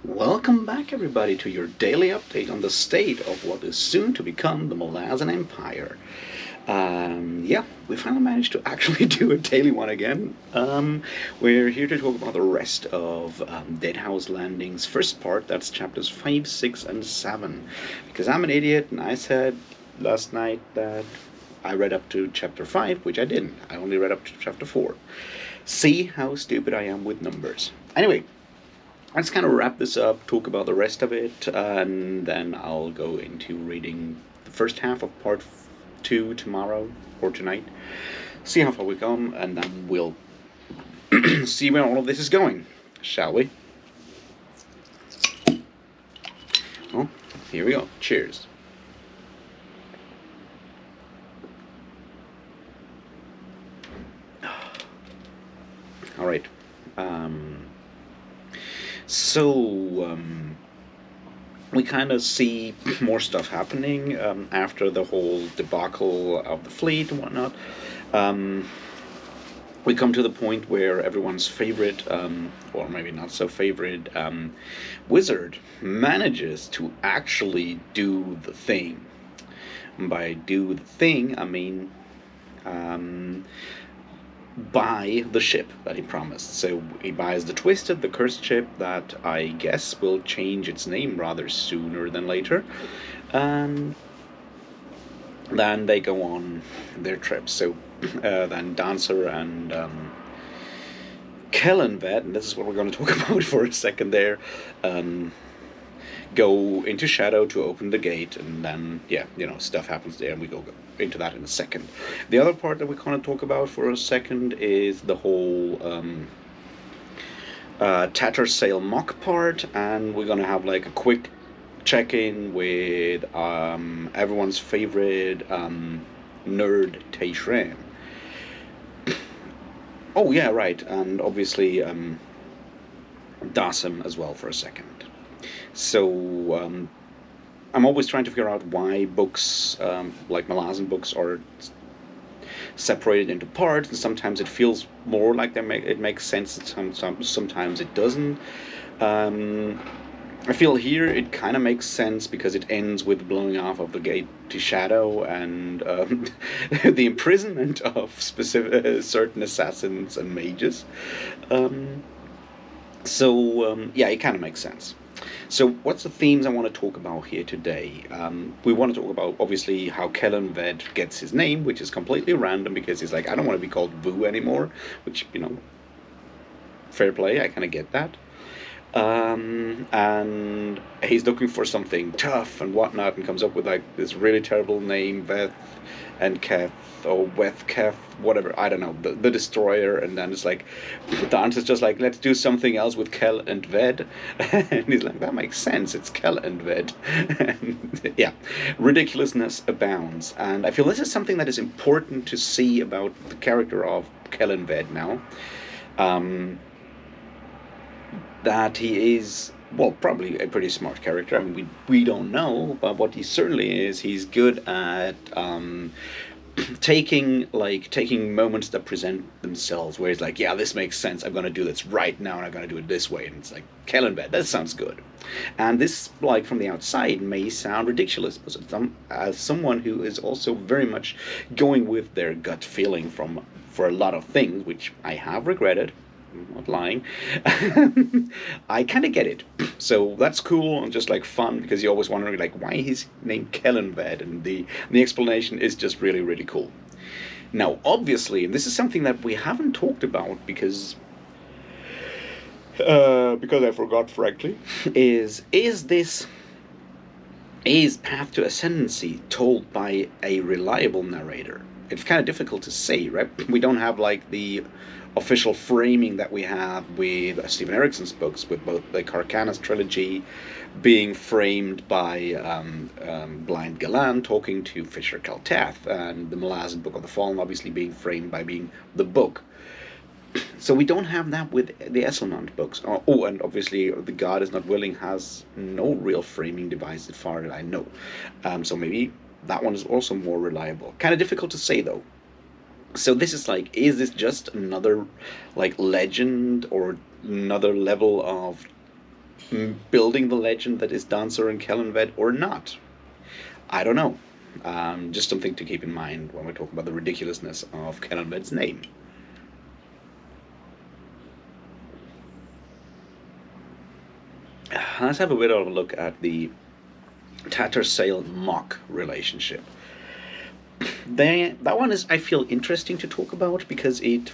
Welcome back, everybody, to your daily update on the state of what is soon to become the Malazan Empire. Yeah, we finally managed to actually do a daily one again. We're here to talk about the rest of Deadhouse Landing's first part. That's chapters 5, 6, and 7. Because I'm an idiot and I said last night that I read up to chapter 5, which I didn't. I only read up to chapter 4. See how stupid I am with numbers. Anyway, let's kind of wrap this up, talk about the rest of it, and then I'll go into reading the first half of part 2 tomorrow or tonight. See how far we come, and then we'll see where all of this is going, shall we? Well, here we go. Cheers. All right. So, we kind of see more stuff happening after the whole debacle of the fleet and whatnot. We come to the point where everyone's favorite, or maybe not so favorite, wizard manages to actually do the thing. And by do the thing, I mean buy the ship that he promised. So he buys the Twisted, the cursed ship that I guess will change its name rather sooner than later. And then they go on their trip. So then Dancer and Kellenvet, and this is what we're going to talk about for a second there, go into Shadow to open the gate, and then, yeah, stuff happens there, and we go into that in a second. The other part that we kind of talk about for a second is the whole Tattersail mock part, and we're going to have like a quick check-in with everyone's favorite nerd, Taishran. Oh, yeah, right, and obviously Dasim as well for a second. So I'm always trying to figure out why books, like Malazan books, are separated into parts, and sometimes it feels more like it makes sense, and sometimes it doesn't. I feel here it kind of makes sense because it ends with blowing off of the gate to Shadow and the imprisonment of certain assassins and mages. Yeah, it kind of makes sense. So, what's the themes I want to talk about here today? We want to talk about, obviously, how Kellen Ved gets his name, which is completely random because he's like, I don't want to be called Vu anymore, which, fair play, I kind of get that. And he's looking for something tough and whatnot, and comes up with like this really terrible name, Veth and Keth, or Weth Keth, whatever, I don't know, the destroyer. And then it's like the answer's just like, let's do something else with Kel and Ved. And he's like, that makes sense, it's Kel and Ved. And yeah, ridiculousness abounds, and I feel this is something that is important to see about the character of Kel and Ved now. That he is, well, probably a pretty smart character. I mean, we don't know, but what he certainly is, he's good at taking moments that present themselves, where he's like, yeah, this makes sense. I'm gonna do this right now, and I'm gonna do it this way. And it's like, Kellenbed, that sounds good. And this, like from the outside, may sound ridiculous, but as someone who is also very much going with their gut feeling for a lot of things, which I have regretted. I'm not lying. I kind of get it. So that's cool and just like fun, because you're always wondering like why he's named Kellenved, and the explanation is just really, really cool. Now, obviously, and this is something that we haven't talked about because I forgot, frankly, is Path to Ascendancy told by a reliable narrator? It's kind of difficult to say, right? We don't have like the official framing that we have with Stephen Erickson's books, with both the Carcanas trilogy being framed by Blind Galan talking to Fisher Kaltath, and the Malazan Book of the Fallen obviously being framed by being the book. So we don't have that with the Esslemont books. Oh, and obviously The God Is Not Willing has no real framing device as far as I know. So maybe that one is also more reliable. Kind of difficult to say, though. So this is like, is this just another like legend or another level of building the legend that is Dancer and Kellenved or not. I don't know. Just something to keep in mind when we're talking about the ridiculousness of Kellenved's name. Let's have a bit of a look at the Tattersail Mock relationship. That one is, I feel, interesting to talk about because it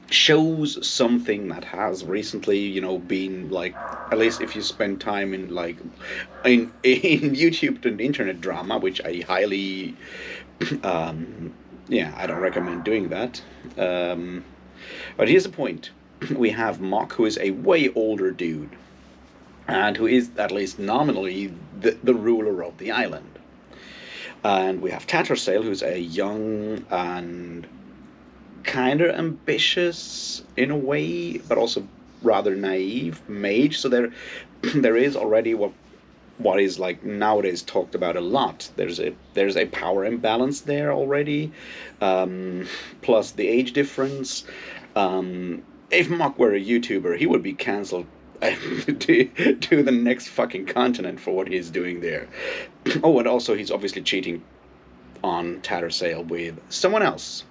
shows something that has recently, been like, at least if you spend time in in YouTube and internet drama, which I highly, I don't recommend doing that. But here's the point: we have Mock, who is a way older dude, and who is at least nominally the ruler of the island. And we have Tattersail, who's a young and kind of ambitious in a way, but also rather naive mage. So there is already what is like nowadays talked about a lot. There's a power imbalance there already, plus the age difference. If Mock were a YouTuber, he would be cancelled to the next fucking continent for what he's doing there. Oh, and also he's obviously cheating on Tattersail with someone else.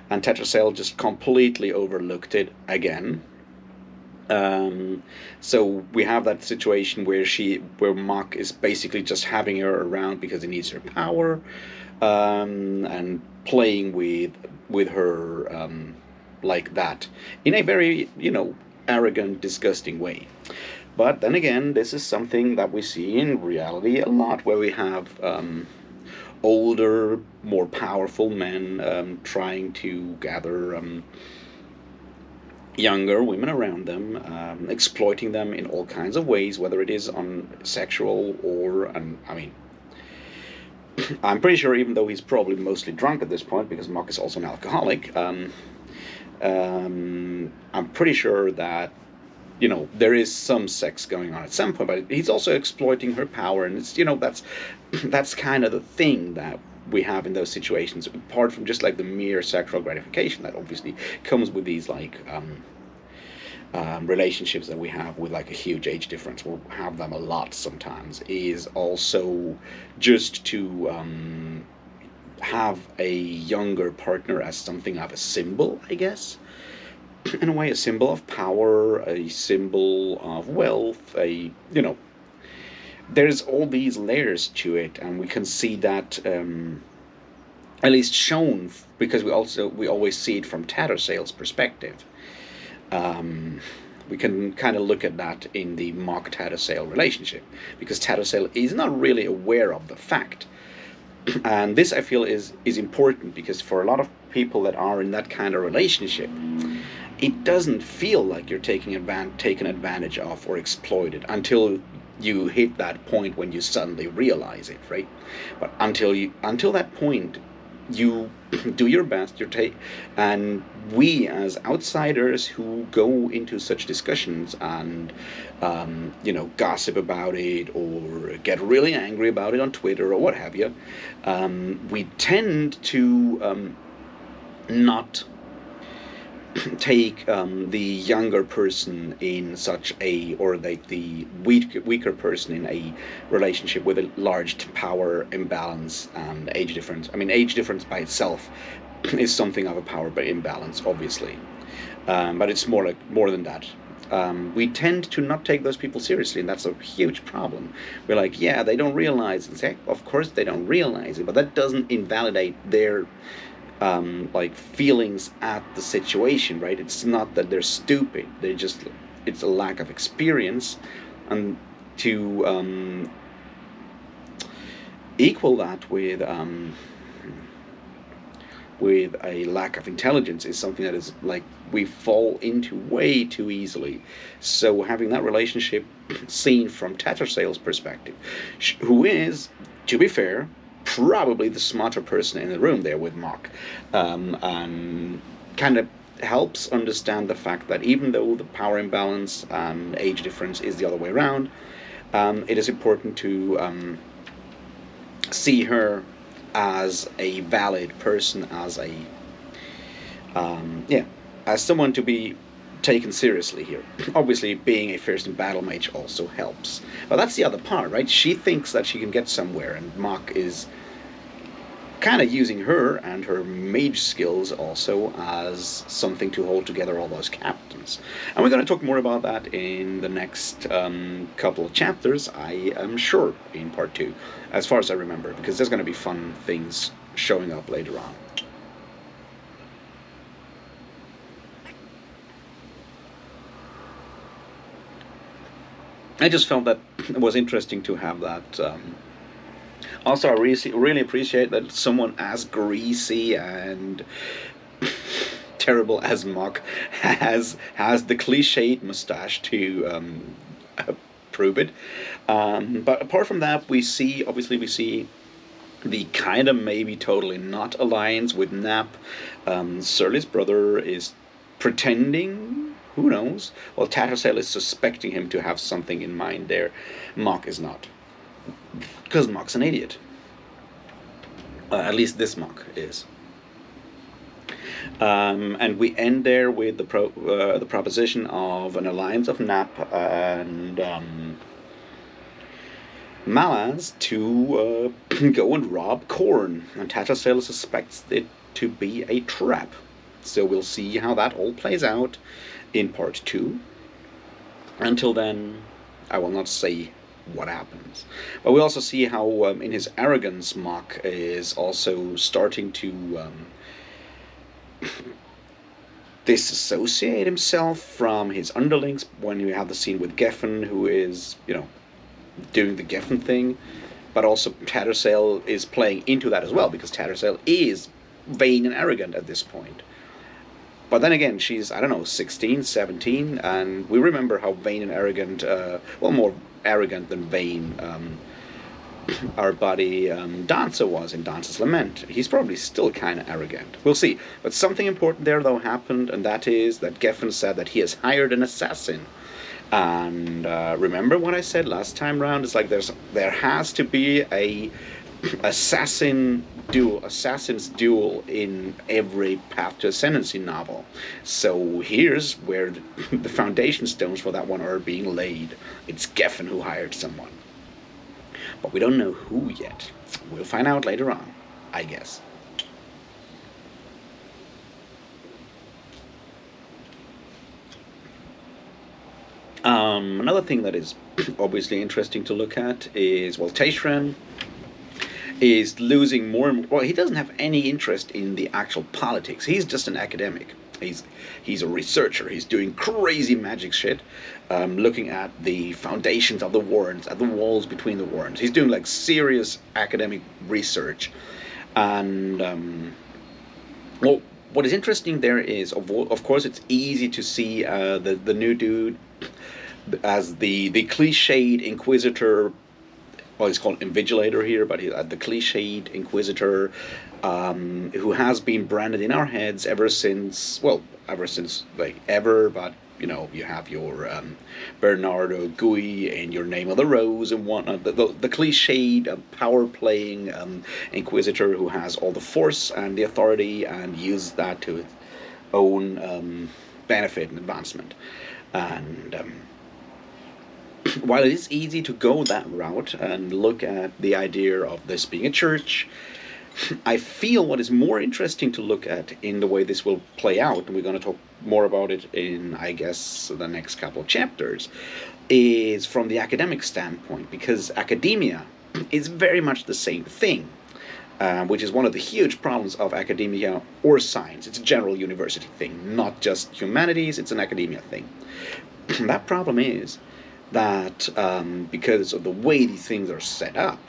And Tattersail just completely overlooked it again. So we have that situation where Mock is basically just having her around because he needs her power, and playing with her like that in a very arrogant, disgusting way. But then again, this is something that we see in reality a lot, where we have older, more powerful men trying to gather younger women around them, exploiting them in all kinds of ways, whether it is on sexual or, I'm pretty sure, even though he's probably mostly drunk at this point, because Mock is also an alcoholic, I'm pretty sure that there is some sex going on at some point, but he's also exploiting her power, and it's that's kind of the thing that we have in those situations, apart from just like the mere sexual gratification that obviously comes with these relationships that we have with like a huge age difference. We'll have them a lot sometimes, is also just to have a younger partner as something of a symbol, I guess. In a way, a symbol of power, a symbol of wealth, there's all these layers to it, and we can see that at least shown, because we always see it from Tattersail's perspective. We can kind of look at that in the Mock Tattersail relationship, because Tattersail is not really aware of the fact. And this, I feel, is important, because for a lot of people that are in that kind of relationship, it doesn't feel like you're taken advantage of or exploited until you hit that point when you suddenly realize it, right? But until that point, you do your best. And we as outsiders who go into such discussions and gossip about it or get really angry about it on Twitter or what have you, we tend to not take the younger person in such a, or the weaker person in a relationship with a large power imbalance and age difference. I mean, age difference by itself is something of a power imbalance, obviously, but it's more than that. We tend to not take those people seriously, and that's a huge problem. We're like, yeah, they don't realize, and say, of course they don't realize it, but that doesn't invalidate their feelings at the situation, right? It's not that they're stupid. It's a lack of experience, and to equal that with a lack of intelligence is something that is like we fall into way too easily. So having that relationship seen from Tattersail's perspective, who is, to be fair, probably the smarter person in the room there with Mock, and kind of helps understand the fact that even though the power imbalance and age difference is the other way around, it is important to see her as a valid person, as a as someone to taken seriously here. Obviously, being a first in battle mage also helps. But that's the other part, right? She thinks that she can get somewhere, and Mock is kind of using her and her mage skills also as something to hold together all those captains. And we're going to talk more about that in the next couple of chapters, I am sure, in part 2, as far as I remember, because there's going to be fun things showing up later on. I just felt that it was interesting to have that. Also, I really appreciate that someone as greasy and terrible as Mock has the cliched mustache to prove it. But apart from that, we see the kind of maybe totally not alliance with Nap. Surly's brother is pretending. Who knows? Well, Tattersall is suspecting him to have something in mind there. Mock is not. Because Mock's an idiot. At least this Mock is. And we end there with the proposition of an alliance of Nap and Malaz to go and rob Khorne. And Tattersall suspects it to be a trap. So we'll see how that all plays out in part 2. Until then, I will not say what happens. But we also see how, in his arrogance, Mock is also starting to disassociate himself from his underlings when we have the scene with Geffen, who is, doing the Geffen thing. But also Tattersall is playing into that as well, because Tattersall is vain and arrogant at this point. But then again, she's, 16, 17, and we remember how vain and arrogant, more arrogant than vain, our buddy Dancer was in Dancer's Lament. He's probably still kind of arrogant. We'll see. But something important there, though, happened, and that is that Geffen said that he has hired an assassin. And remember what I said last time round? It's like there has to be a assassin's duel in every Path to Ascendancy novel. So here's where the foundation stones for that one are being laid. It's Geffen who hired someone. But we don't know who yet. We'll find out later on, I guess. Another thing that is obviously interesting to look at is, Tayshran is losing more and more. Well, he doesn't have any interest in the actual politics. He's just an academic. He's a researcher. He's doing crazy magic shit, looking at the foundations of the warrens, at the walls between the warrens. He's doing like serious academic research. And what is interesting there is, of course, it's easy to see the new dude as the cliched Inquisitor. Well, he's called Invigilator here, but he's the cliched Inquisitor who has been branded in our heads ever since, but you have your Bernardo Gui and your Name of the Rose and whatnot, the cliched power-playing Inquisitor who has all the force and the authority and uses that to its own benefit and advancement. And while it is easy to go that route and look at the idea of this being a church, I feel what is more interesting to look at in the way this will play out, and we're going to talk more about it in, I guess, the next couple of chapters, is from the academic standpoint, because academia is very much the same thing, which is one of the huge problems of academia or science. It's a general university thing, not just humanities, it's an academia thing. That problem is that because of the way these things are set up,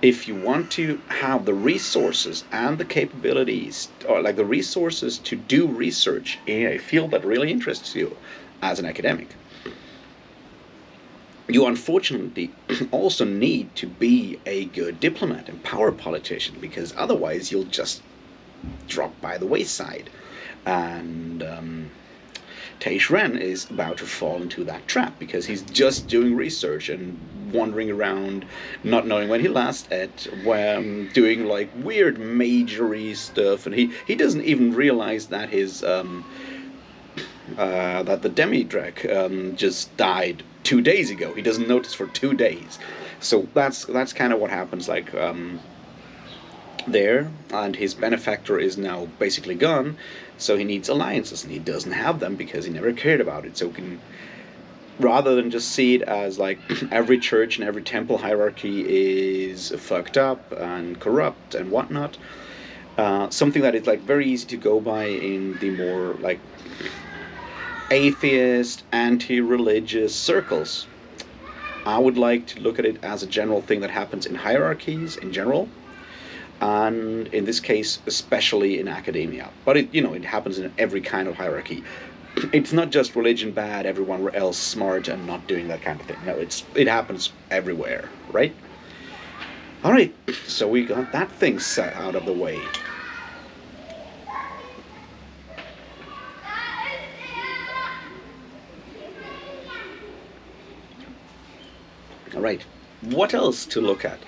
if you want to have the resources and the capabilities, or like the resources to do research in a field that really interests you as an academic, you unfortunately also need to be a good diplomat and power politician, because otherwise you'll just drop by the wayside. And Tayshran is about to fall into that trap, because he's just doing research and wandering around, not knowing when he last ate, doing like weird majory stuff, and he doesn't even realize that his that the demi-dreg just died 2 days ago. He doesn't notice for 2 days. So that's kind of what happens, like, there, and his benefactor is now basically gone, so he needs alliances, and he doesn't have them because he never cared about it. So can, rather than just see it as like every church and every temple hierarchy is fucked up and corrupt and whatnot, something that is like very easy to go by in the more like atheist, anti-religious circles, I would like to look at it as a general thing that happens in hierarchies in general, and in this case especially in academia. But it happens in every kind of hierarchy. It's not just religion bad, everyone else smart and not doing that kind of thing. No, it happens everywhere, right? All right, so we got that thing set out of the way. All right, what else to look at?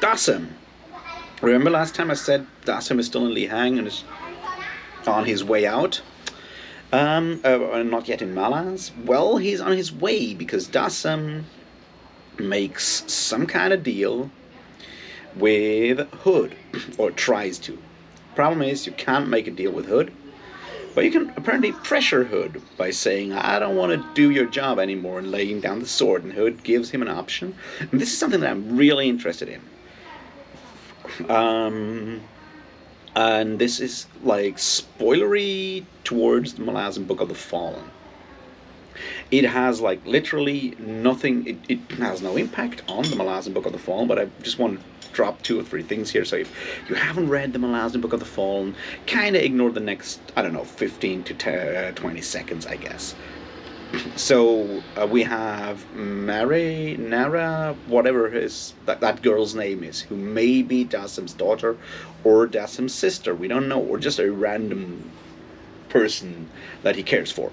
Dassem. Remember last time I said Dassem is still in Lihang and is on his way out? Not yet in Malaz. Well, he's on his way because Dassem makes some kind of deal with Hood, or tries to. Problem is, you can't make a deal with Hood, but you can apparently pressure Hood by saying, I don't want to do your job anymore, and laying down the sword, and Hood gives him an option. And this is something that I'm really interested in. And this is like spoilery towards the Malazan Book of the Fallen. It has like literally nothing, it has no impact on the Malazan Book of the Fallen, but I just want to drop 2 or 3 things here. So if you haven't read the Malazan Book of the Fallen, kind of ignore the next, I don't know, 15 to 20 seconds, I guess. So we have Nara, whatever that girl's name is, who may be Dassim's daughter or Dassim's sister, we don't know, or just a random person that he cares for.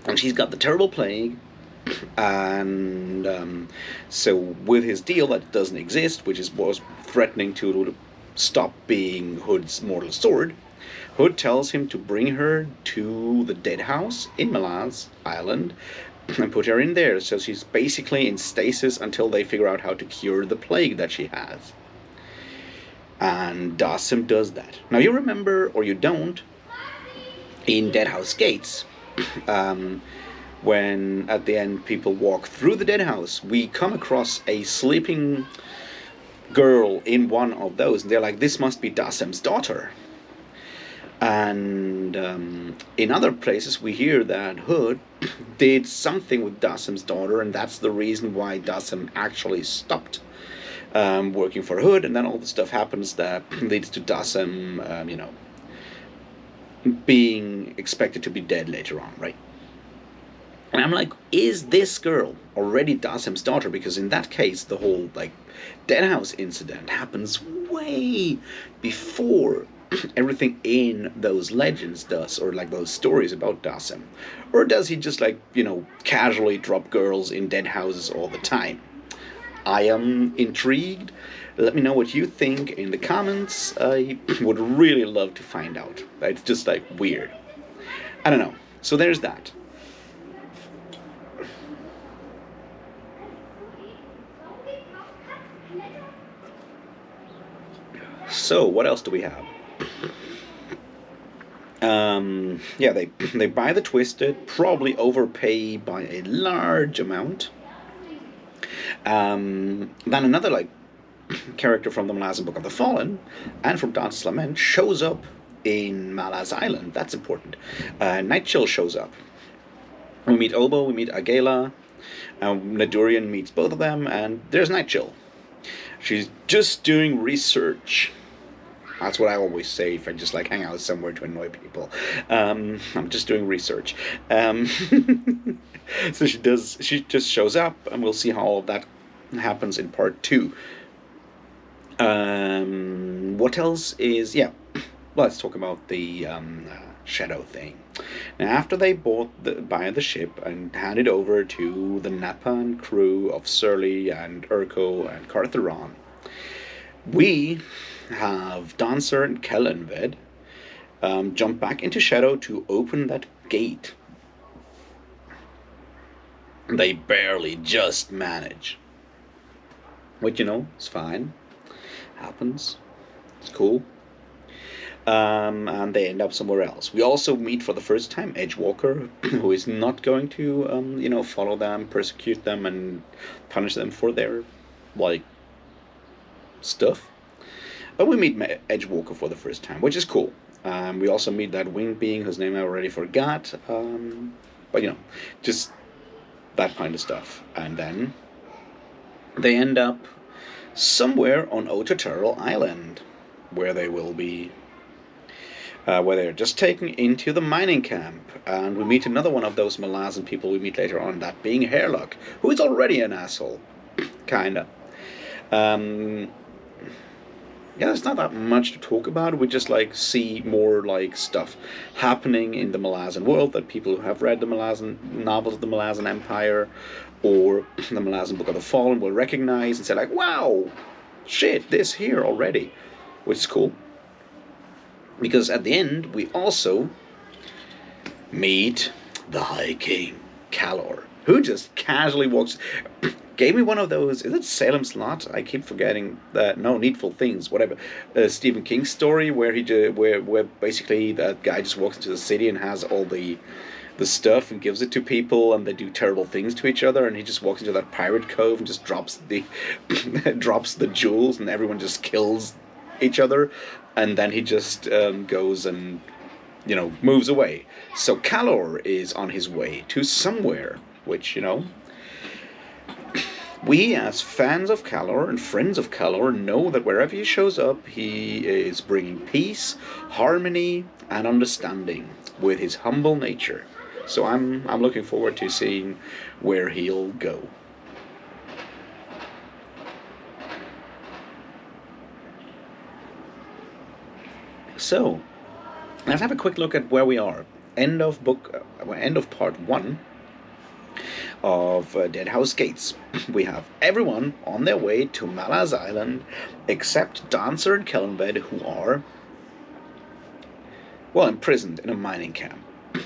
And she's got the terrible plague, and so with his deal that doesn't exist, which was threatening to stop being Hood's mortal sword, Hood tells him to bring her to the Deadhouse in Malaz Island and put her in there. So she's basically in stasis until they figure out how to cure the plague that she has. And Dassim does that. Now you remember, or you don't, in Deadhouse Gates, when at the end people walk through the Deadhouse, we come across a sleeping girl in one of those, and they're like, this must be Dassim's daughter. And in other places we hear that Hood did something with Dassim's daughter, and that's the reason why Dassim actually stopped working for Hood, and then all the stuff happens that leads to Dassim, being expected to be dead later on, right? And I'm like, is this girl already Dassim's daughter? Because in that case, the whole, Deadhouse incident happens way before everything in those legends does, or those stories about Dassim. Or does he just casually drop girls in dead houses all the time? I am intrigued. Let me know what you think in the comments. I would really love to find out. It's just weird. I don't know. So there's that. So what else do we have? Yeah, they buy the Twisted, probably overpay by a large amount. Then another character from the Malazan Book of the Fallen and from Dante's Lament shows up in Malaz Island. That's important. Nightchill shows up. We meet Obo, we meet Agela, Nadurian meets both of them, and there's Nightchill. She's just doing research. That's what I always say if I just hang out somewhere to annoy people. I'm just doing research. So she just shows up, and we'll see how all of that happens in part 2. What else is, let's talk about the shadow thing. Now, after they buy the ship and hand it over to the Napan crew of Surly and Urko and Cartheron, we have Dancer and Kellenved jump back into Shadow to open that gate. They barely just manage. Which, it's fine. Happens. It's cool. And they end up somewhere else. We also meet for the first time Edgewalker, who is not going to, follow them, persecute them, and punish them for their, like, stuff. But we meet Edgewalker for the first time, which is cool. We also meet that winged being whose name I already forgot. But, just that kind of stuff. And then they end up somewhere on Ototurl Island, where they will be, where they're just taken into the mining camp. And we meet another one of those Malazan people we meet later on, that being Hairlock, who is already an asshole. Kinda. Yeah, there's not that much to talk about. We just see more stuff happening in the Malazan world that people who have read the Malazan novels of the Malazan Empire or the Malazan Book of the Fallen will recognize and say wow, shit, this here already, which is cool. Because at the end we also meet the High King, Calor, who just casually walks. Gave me one of those. Is it Salem's Lot? I keep forgetting that. No, Needful Things, whatever. Stephen King's story where where basically that guy just walks into the city and has all the stuff and gives it to people and they do terrible things to each other, and he just walks into that pirate cove and just drops the drops the jewels and everyone just kills each other, and then he just goes and moves away. So Calor is on his way to somewhere, which we, as fans of Calor and friends of Calor, know that wherever he shows up, he is bringing peace, harmony, and understanding with his humble nature. So I'm looking forward to seeing where he'll go. So, let's have a quick look at where we are. End of part 1. Of Deadhouse Gates. We have everyone on their way to Malaz Island except Dancer and Kellenbed, who are, imprisoned in a mining camp.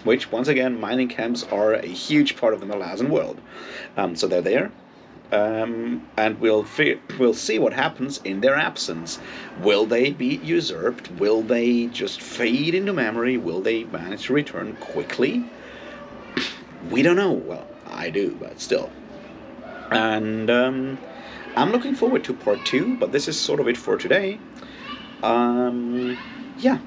Which, once again, mining camps are a huge part of the Malazan world. So they're there. And we'll see what happens in their absence. Will they be usurped? Will they just fade into memory? Will they manage to return quickly? We don't know. Well, I do, but still. And I'm looking forward to part 2, but this is sort of it for today. Yeah.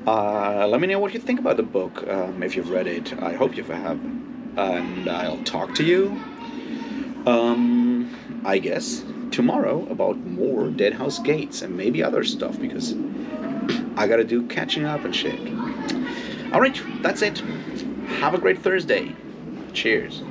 Let me know what you think about the book, if you've read it. I hope you have. And I'll talk to you, I guess, tomorrow about more Deadhouse Gates and maybe other stuff, because I gotta do catching up and shit. Alright, that's it. Have a great Thursday. Cheers.